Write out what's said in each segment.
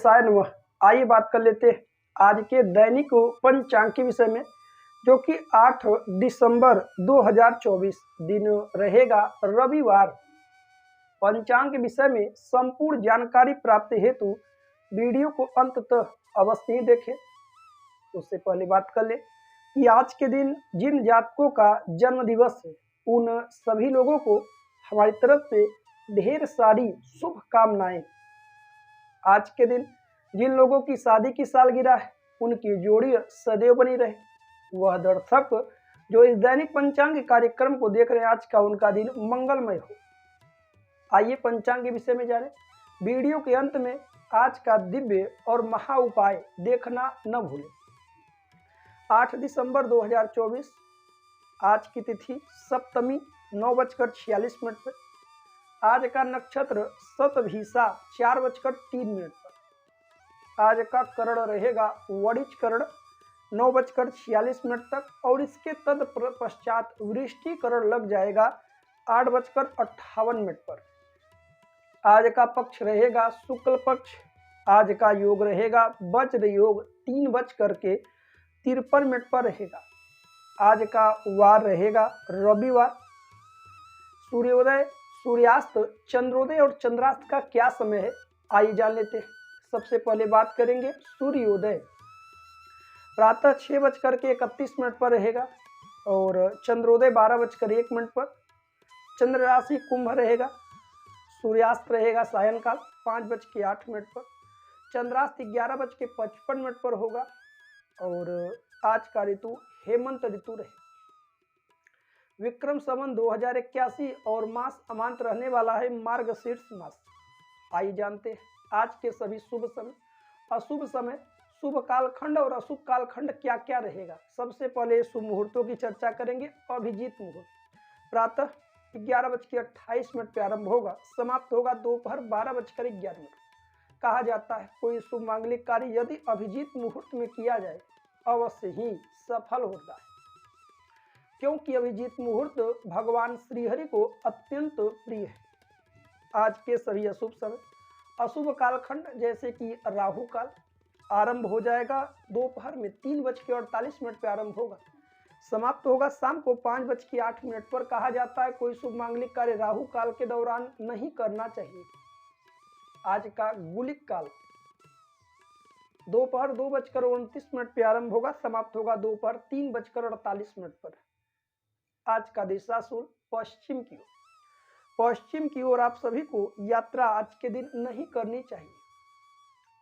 गणेशाय नमः। आइए बात कर लेते हैं आज के दैनिक पंचांग के विषय में, जो कि 8 दिसंबर 2024 दिन रहेगा रविवार। पंचांग के विषय में संपूर्ण जानकारी प्राप्त हेतु वीडियो को अंत तक अवश्य ही देखें। उससे पहले बात कर ले कि आज के दिन जिन जातकों का जन्म दिवस है, उन सभी लोगों को हमारी तरफ से ढेर सारी शुभकामनाएं। आज के दिन जिन लोगों की शादी की सालगिरह है, उनकी जोड़ी सदैव बनी रहे। वह दर्शक जो इस दैनिक पंचांग कार्यक्रम को देख रहे हैं, आज का उनका दिन मंगलमय हो। आइए पंचांग के विषय में जाने। वीडियो के अंत में आज का दिव्य और महा उपाय देखना न भूलें। 8 दिसंबर 2024 आज की तिथि सप्तमी 9:46 पर। आज का नक्षत्र शतभिषा 4:03 पर। आज का करण रहेगा वणिज करण 9:46 तक, और इसके तत्पश्चात वृष्टि करण लग जाएगा 8:58 पर। आज का पक्ष रहेगा शुक्ल पक्ष। आज का योग रहेगा वज्र योग 3:53 पर रहेगा। आज का वार रहेगा रविवार। सूर्योदय, सूर्यास्त, चंद्रोदय और चंद्रास्त का क्या समय है, आइए जान लेते हैं। सबसे पहले बात करेंगे सूर्योदय। प्रातः 6:31 पर रहेगा और चंद्रोदय 12:01 पर। चंद्र राशि कुंभ रहेगा। सूर्यास्त रहेगा सायंकाल 5:08 पर। चंद्रास्त 11:55 पर होगा और आज का ऋतु हेमंत ऋतु रहे। विक्रम संवत 2081 और मास अमांत रहने वाला है मार्गशीर्ष मास। आइए जानते हैं आज के सभी शुभ समय, अशुभ समय, शुभ कालखंड और अशुभ कालखंड क्या क्या रहेगा। सबसे पहले शुभ मुहूर्तों की चर्चा करेंगे। अभिजीत मुहूर्त प्रातः 11:28 पर आरंभ होगा, समाप्त होगा दोपहर 12:11। कहा जाता है कोई शुभ मांगलिक कार्य यदि अभिजीत मुहूर्त में किया जाए अवश्य ही सफल होता है, क्योंकि अभिजीत मुहूर्त भगवान श्रीहरि को अत्यंत प्रिय है। आज के सभी अशुभ समय, अशुभ कालखंड जैसे कि राहु काल आरंभ हो जाएगा दोपहर में 3:48 पर आरंभ होगा, समाप्त होगा शाम को 5:08 पर। कहा जाता है कोई शुभ मांगलिक कार्य राहु काल के दौरान नहीं करना चाहिए। आज का गुलिक काल दोपहर 2:29 पर आरंभ होगा, समाप्त होगा दोपहर 3:48 पर। आज का दिशाशूल पश्चिम की ओर। पश्चिम की ओर आप सभी को यात्रा आज के दिन नहीं करनी चाहिए।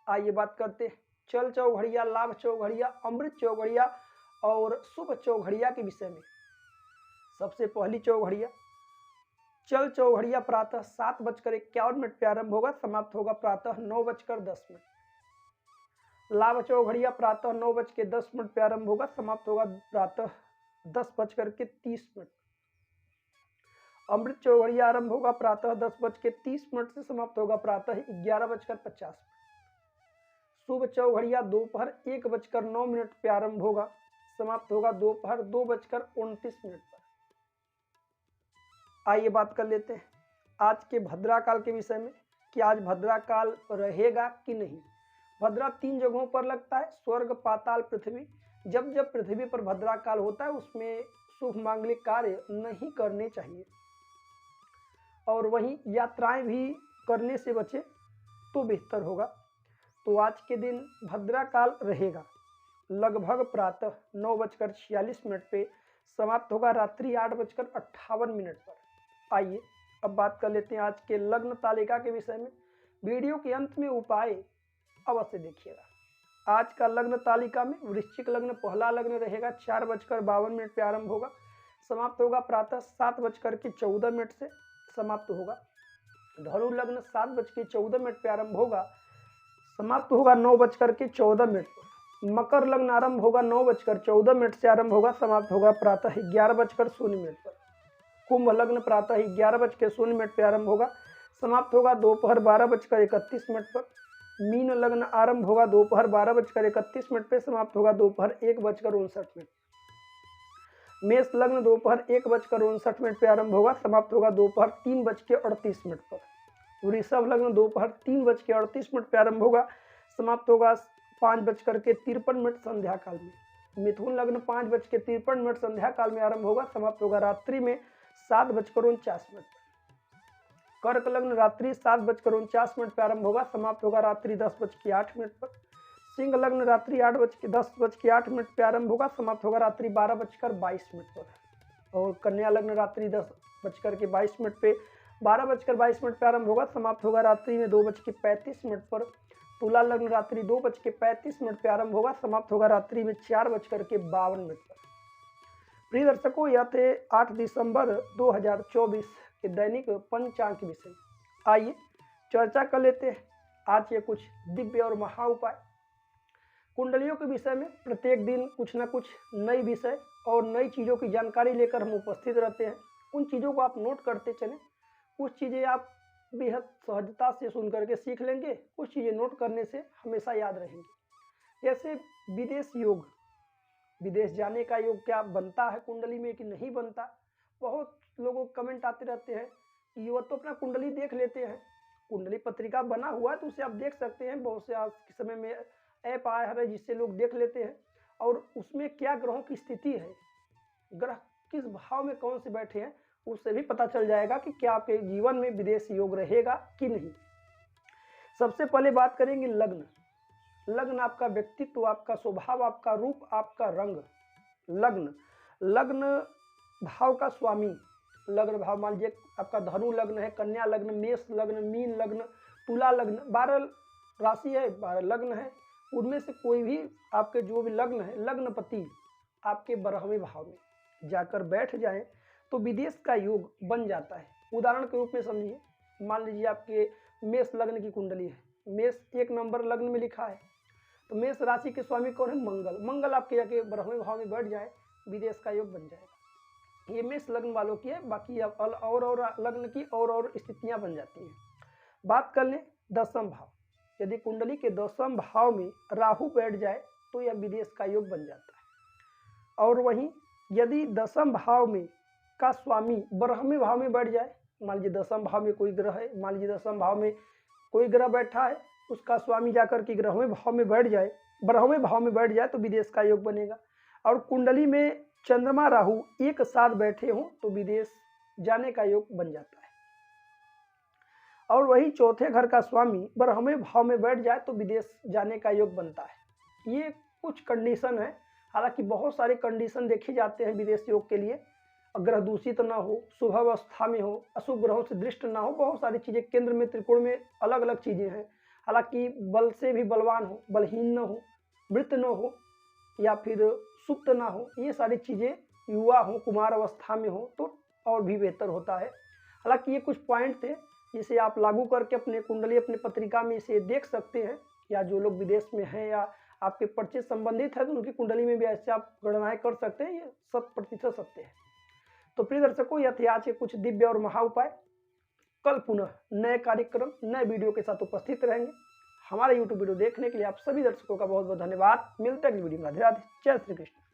आइए बात करते हैं चल चौघड़िया, लाभ चौघड़िया, अमृत चौघड़िया और शुभ चौघड़िया के विषय में। सबसे पहली चौघड़िया चल चौघड़िया प्रातः 7:51 पर आरंभ होगा, समाप्त होगा प्रातः 9:10। लाभ चौघड़िया प्रातः 9:10 पर आरंभ होगा, समाप्त होगा प्रातः 10:30। अमृत चौघड़िया आरंभ होगा प्रातः 10:30 से, समाप्त होगा प्रातः 11:50। शुभ चौघड़िया दोपहर 1:09 पर आरंभ होगा, समाप्त होगा दोपहर 2:29 पर। आइए बात कर लेते हैं आज के भद्रा काल के विषय में कि आज भद्रा काल रहेगा कि नहीं। भद्रा 3 जगहों पर लगता है, स्वर्ग, पाताल, पृथ्वी। जब जब पृथ्वी पर भद्रा काल होता है उसमें शुभ मांगलिक कार्य नहीं करने चाहिए, और वहीं यात्राएं भी करने से बचे तो बेहतर होगा। तो आज के दिन भद्रा काल रहेगा लगभग प्रातः 9:46 पे, समाप्त होगा रात्रि 8:58 पर। आइए अब बात कर लेते हैं आज के लग्न तालिका के विषय में। वीडियो के अंत में उपाय अवश्य देखिएगा। आज का लग्न तालिका में वृश्चिक लग्न पहला लग्न रहेगा 4:52 पे आरंभ होगा, समाप्त होगा प्रातः 7:14 से, समाप्त होगा। धनु लग्न 7:14 पे आरंभ होगा, समाप्त होगा 9:14 पर। मकर लग्न आरंभ होगा 9:14 से आरंभ होगा, समाप्त होगा प्रातः 11:00 पर। कुंभ लग्न प्रातः 11:00 पे आरंभ होगा, समाप्त होगा दोपहर 12:31 पर। मीन लग्न आरंभ होगा दोपहर 12:31 पे, समाप्त होगा दोपहर 1:59। मेष लग्न दोपहर 1:59 पे आरंभ होगा, समाप्त होगा दोपहर 3:38 पर। वृषभ लग्न दोपहर 3:38 पे आरंभ होगा, समाप्त होगा 5:53 संध्या काल में। मिथुन लग्न 5:53 संध्या काल में आरंभ होगा, समाप्त होगा रात्रि में 7:49 कर्क लग्न रात्रि 7:49 पर आरंभ होगा, समाप्त होगा रात्रि 10:08 पर। सिंह लग्न रात्रि 10:08 पर आरंभ होगा, समाप्त होगा रात्रि 12:22 पर। और कन्या लग्न रात्रि 10:22 पे 12:22 पर आरंभ होगा, समाप्त होगा रात्रि में 2:35 पर। तुला लग्न रात्रि 2:35 पर आरंभ होगा, समाप्त होगा रात्रि में 4:52 पर। प्रिय दर्शकों, यह थे 8 दिसंबर 2024 के दैनिक पंचांग के विषय। आइए चर्चा कर लेते हैं आज के कुछ दिव्य और महा उपाय। कुंडलियों के विषय में प्रत्येक दिन कुछ न कुछ नई विषय और नई चीज़ों की जानकारी लेकर हम उपस्थित रहते हैं। उन चीज़ों को आप नोट करते चलें। कुछ चीज़ें आप बेहद सहजता से सुन करके सीख लेंगे, कुछ चीज़ें नोट करने से हमेशा याद रहेंगी। जैसे विदेश योग, विदेश जाने का योग क्या बनता है कुंडली में कि नहीं बनता। बहुत लोगों को कमेंट आते रहते हैं कि वो तो अपना कुंडली देख लेते हैं, कुंडली पत्रिका बना हुआ है तो उसे आप देख सकते हैं। बहुत से आज के समय में ऐप आया है जिससे लोग देख लेते हैं और उसमें क्या ग्रहों की स्थिति है, ग्रह किस भाव में कौन से बैठे हैं, उससे भी पता चल जाएगा कि क्या आपके जीवन में विदेश योग रहेगा कि नहीं। सबसे पहले बात करेंगे लग्न। लग्न आपका व्यक्तित्व, आपका स्वभाव, आपका रूप, आपका रंग। लग्न भाव का स्वामी। लग्न भाव मान लीजिए आपका धनु लग्न है, कन्या लग्न, मेष लग्न, मीन लग्न, तुला लग्न, 12 राशि है, 12 लग्न है। उनमें से कोई भी आपके जो भी लग्न है, लग्नपति आपके 12वें भाव में जाकर बैठ जाए तो विदेश का योग बन जाता है। उदाहरण के रूप में समझिए, मान लीजिए आपके मेष लग्न की कुंडली है, मेष 1 नंबर लग्न में लिखा है, तो मेष राशि के स्वामी कौन है? मंगल। मंगल आपके जाके 12वें भाव में बैठ जाए, विदेश का योग बन जाएगा। ये मेष लग्न वालों की है, बाकी और लग्न की और स्थितियां बन जाती हैं। बात कर लें दसम भाव। यदि कुंडली के 10वें भाव में राहु बैठ जाए तो यह विदेश का योग बन जाता है। और वहीं यदि 10वें भाव में का स्वामी 12वें भाव में बैठ जाए, मान लीजिए 10वें भाव में कोई ग्रह है, मान लीजिए 10वें भाव में कोई ग्रह बैठा है, उसका स्वामी जाकर के 11वें भाव में बैठ जाए, 12वें भाव में बैठ जाए तो विदेश का योग बनेगा। और कुंडली में चंद्रमा राहु एक साथ बैठे हों तो विदेश जाने का योग बन जाता है। और वही चौथे घर का स्वामी 12वें भाव में बैठ जाए तो विदेश जाने का योग बनता है। ये कुछ कंडीशन है, हालांकि बहुत सारे कंडीशन देखे जाते हैं विदेश योग के लिए। ग्रह दूषित ना हो, शुभ अवस्था में हो, अशुभ ग्रहों से दृष्ट ना हो, बहुत सारी चीज़ें केंद्र में त्रिकोण में अलग अलग चीज़ें हैं। हालांकि बल से भी बलवान हो, बलहीन न हो, मृत न हो या फिर सुप्त ना हो, ये सारी चीज़ें युवा हो, कुमार अवस्था में हो तो और भी बेहतर होता है। हालांकि ये कुछ पॉइंट थे जिसे आप लागू करके अपने कुंडली, अपने पत्रिका में इसे देख सकते हैं, या जो लोग विदेश में हैं या आपके परिचय संबंधित है तो उनकी कुंडली में भी ऐसे आप गणनाएं कर सकते हैं। ये 100% सत्य है। तो प्रिय दर्शकों, यह थे आज के कुछ दिव्य और महा उपाय। कल पुनः नए कार्यक्रम, नए वीडियो के साथ उपस्थित रहेंगे। हमारे YouTube वीडियो देखने के लिए आप सभी दर्शकों का बहुत बहुत धन्यवाद। मिलते हैं अगली वीडियो में। राधे राधे, जय श्री कृष्ण।